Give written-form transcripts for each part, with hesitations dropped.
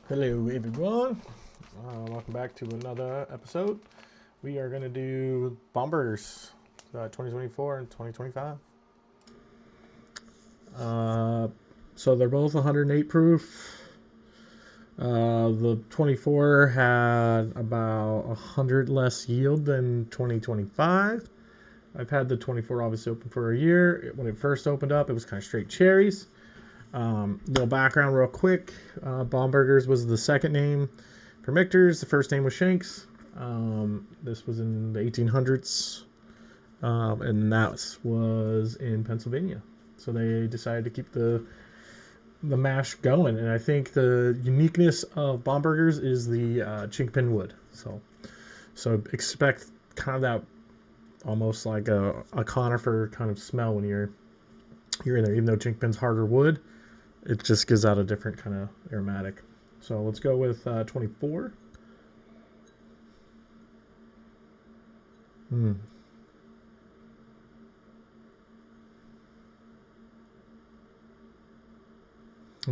Hello, everyone. Welcome back to another episode. We are going to do Bombergers 2024 and 2025. So they're both 108 proof. The 24 had about 100 less yield than 2025. I've had the 24 obviously open for a year. When it first opened up, it was kind of straight cherries. Little background real quick. Bombergers was the second name for Michter's. The first name was Shanks. This was in the 1800s. And that was in Pennsylvania. So they decided to keep the mash going. And I think the uniqueness of Bombergers is the chinkpin wood. So expect kind of that almost like a conifer kind of smell when you're in there. Even though chinkpin's harder wood, it just gives out a different kind of aromatic. So let's go with 24. I'm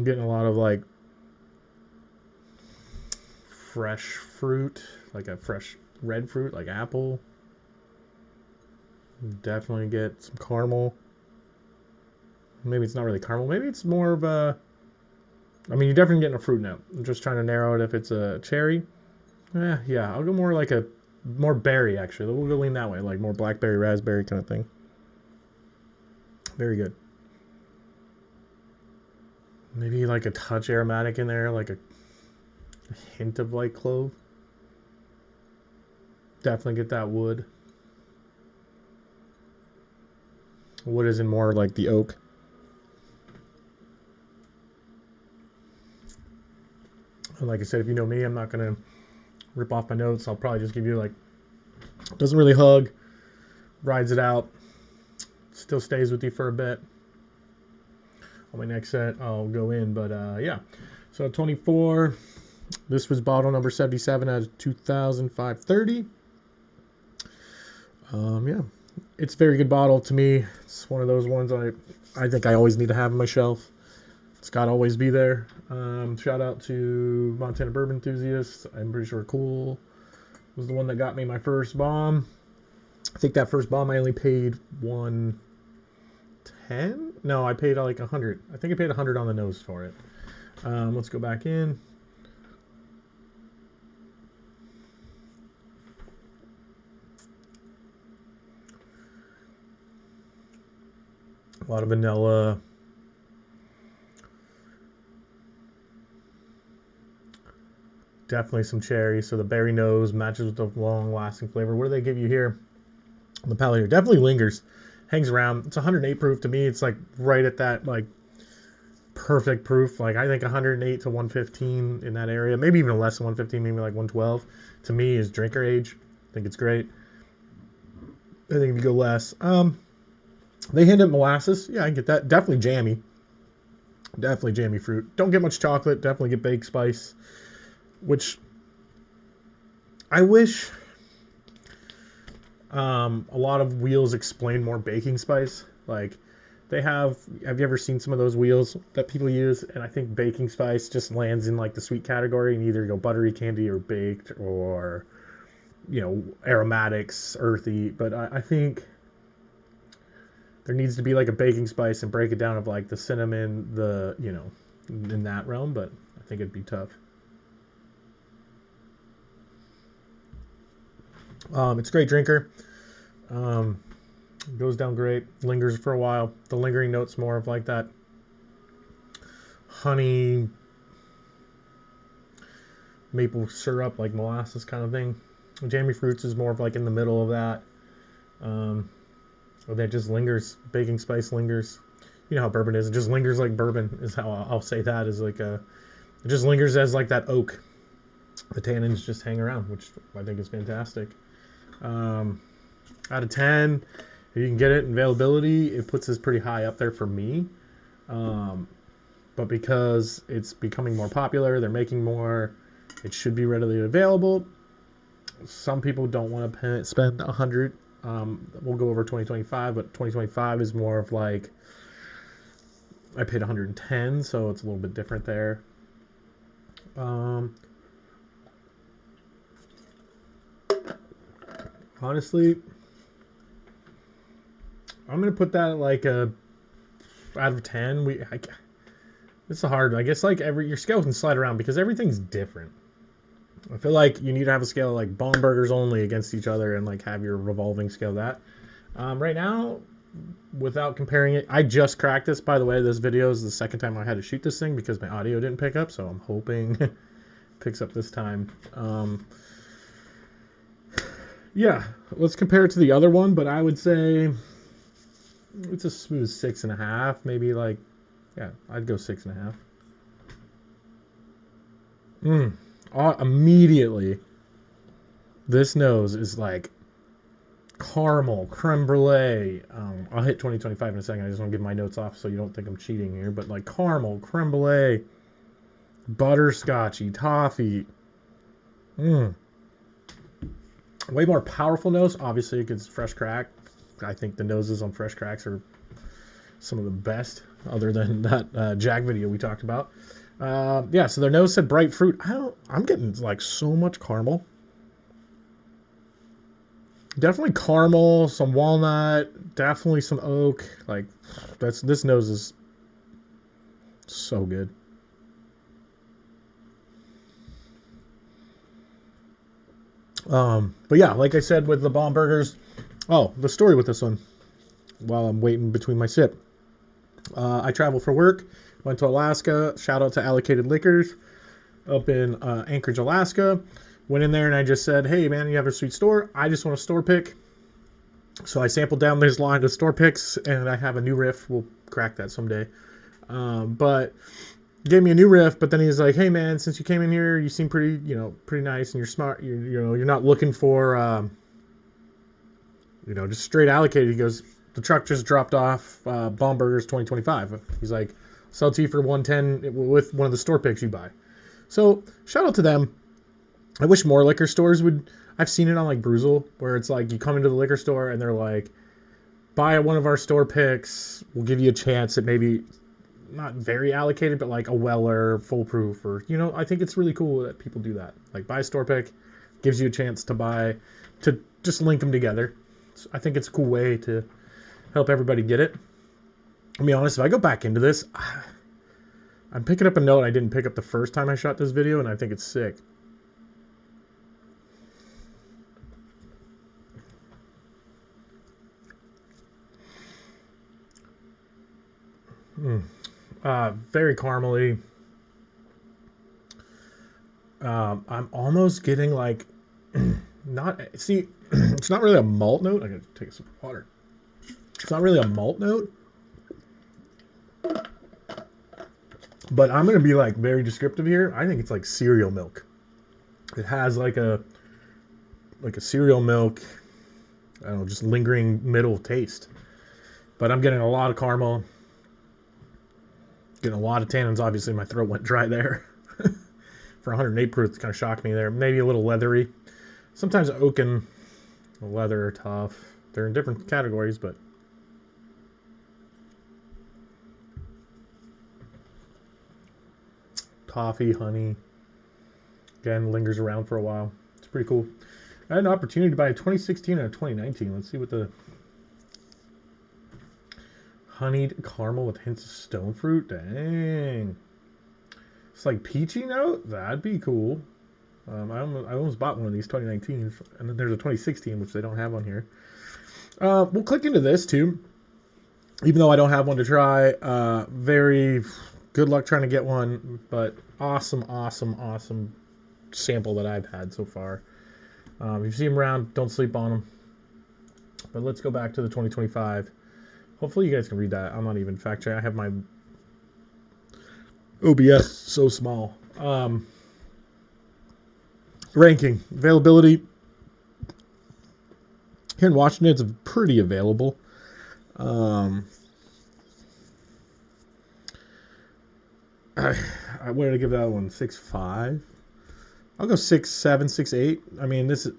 getting a lot of like fresh fruit, like a fresh red fruit, like apple. Definitely get some caramel. Maybe it's not really caramel. Maybe it's more of a... I mean, you're definitely getting a fruit note. I'm just trying to narrow it if it's a cherry. Yeah, I'll go more like a... More berry, actually. We'll go lean that way. Like more blackberry, raspberry kind of thing. Very good. Maybe like a touch aromatic in there. Like a hint of like clove. Definitely get that wood. Wood is in more like the oak. And like I said, if you know me, I'm not going to rip off my notes. I'll probably just give you like, doesn't really hug, rides it out, still stays with you for a bit. On my next set, I'll go in, but yeah. So 24, this was bottle number 77 out of 2005-30. Yeah, it's a very good bottle to me. It's one of those ones I think I always need to have on my shelf. It's got to always be there. Shout out to Montana Bourbon Enthusiasts. I'm pretty sure Cool was the one that got me my first bomb. I think that first bomb I only paid $110. No, I paid like $100. I think I paid $100 on the nose for it. Let's go back in. A lot of vanilla. Definitely some cherry. So the berry nose matches with the long-lasting flavor. What do they give you here on the palate here? Definitely lingers. Hangs around. It's 108 proof. To me, it's like right at that like perfect proof. Like I think 108 to 115 in that area. Maybe even less than 115, maybe like 112. To me is drinker age. I think it's great. I think if you go less. They hint at molasses. Yeah, I get that. Definitely jammy. Definitely jammy fruit. Don't get much chocolate. Definitely get baked spice. Which I wish a lot of wheels explain more baking spice. Like they have you ever seen some of those wheels that people use? And I think baking spice just lands in like the sweet category and either go buttery candy or baked or, you know, aromatics, earthy. But I think there needs to be like a baking spice and break it down of like the cinnamon, the, you know, in that realm. But I think it'd be tough. It's a great drinker. Goes down great. Lingers for a while. The lingering note's more of like that honey, maple syrup, like molasses kind of thing. Jammy fruits is more of like in the middle of that. Or that just lingers. Baking spice lingers. You know how bourbon is. It just lingers like bourbon is how I'll say that. Is like it just lingers as like that oak. The tannins just hang around, which I think is fantastic. Out of 10, if you can get it in availability, it puts this pretty high up there for me. But because it's becoming more popular, they're making more, it should be readily available. Some people don't want to spend 100. We'll go over 2025, but 2025 is more of like, I paid 110, so it's a little bit different there. Honestly, I'm gonna put that like a out of 10. It's hard. I guess like your scale can slide around because everything's different. I feel like you need to have a scale like Bombergers only against each other and like have your revolving scale that. Right now, without comparing it, I just cracked this. By the way, this video is the second time I had to shoot this thing because my audio didn't pick up. So I'm hoping it picks up this time. Yeah, let's compare it to the other one, but I would say it's a smooth 6.5, maybe like, yeah, I'd go 6.5. Immediately, this nose is like caramel, creme brulee. I'll hit 2025 in a second. I just want to give my notes off so you don't think I'm cheating here, but like caramel, creme brulee, butterscotchy, toffee. Way more powerful nose, obviously, because fresh crack. I think the noses on fresh cracks are some of the best, other than that Jack video we talked about. Yeah, so their nose said bright fruit. I'm getting like so much caramel. Definitely caramel, some walnut, definitely some oak. Like this nose is so good. But yeah, like I said with the Bombergers, the story with this one, while I'm waiting between my sip. I travel for work, went to Alaska, shout out to Allocated Liquors up in Anchorage, Alaska. Went in there and I just said, hey man, you have a sweet store? I just want a store pick. So I sampled down this line of store picks and I have a new riff. We'll crack that someday. But gave me a new riff, but then he's like, hey man, since you came in here, you seem pretty nice and you're smart. You're not looking for, just straight allocated. He goes, the truck just dropped off Bombergers 2025. He's like, sell to you for 110 with one of the store picks you buy. So shout out to them. I wish more liquor stores would. I've seen it on like Bruzel, where it's like you come into the liquor store and they're like, buy one of our store picks. We'll give you a chance at maybe not very allocated, but like a Weller, foolproof, or I think it's really cool that people do that. Like buy a store pick, gives you a chance to just link them together. So I think it's a cool way to help everybody get it. I'll be honest, if I go back into this, I'm picking up a note I didn't pick up the first time I shot this video, and I think it's sick. Very caramely. I'm almost getting like it's not really a malt note. I gotta take a sip of water. It's not really a malt note, but I'm gonna be like very descriptive here. I think it's like cereal milk. It has like a cereal milk, I don't know, just lingering middle taste. But I'm getting a lot of caramel. Getting a lot of tannins. Obviously, my throat went dry there. For 108 proof, it kind of shocked me there. Maybe a little leathery. Sometimes oak and leather are tough. They're in different categories, but toffee, honey, again, lingers around for a while. It's pretty cool. I had an opportunity to buy a 2016 and a 2019. Let's see what the honeyed caramel with hints of stone fruit. Dang. It's like peachy note. That'd be cool. I almost bought one of these 2019s. And then there's a 2016, which they don't have on here. We'll click into this too. Even though I don't have one to try. Very good luck trying to get one. But awesome sample that I've had so far. If you see them around, don't sleep on them. But let's go back to the 2025. Hopefully you guys can read that. I'm not even fact checking. I have my OBS so small. Ranking. Availability. Here in Washington, it's pretty available. I'm going to give that one 6.5. I'll go 6.7, 6.8. I mean, this is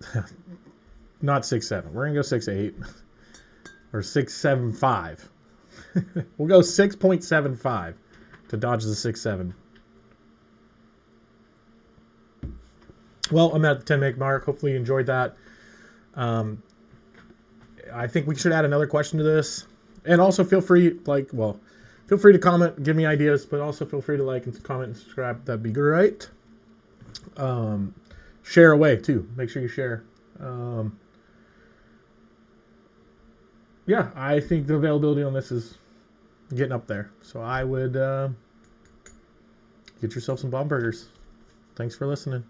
not 6.7. We're going to go 6.8. Or 6.75. We'll go 6.75 to dodge the 6.7. Well, I'm at the 10 meg mark. Hopefully you enjoyed that. I think we should add another question to this. And also feel free, feel free to comment, give me ideas, but also feel free to like and comment and subscribe. That'd be great. Share away too. Make sure you share. Yeah, I think the availability on this is getting up there. So I would get yourself some Bombergers. Thanks for listening.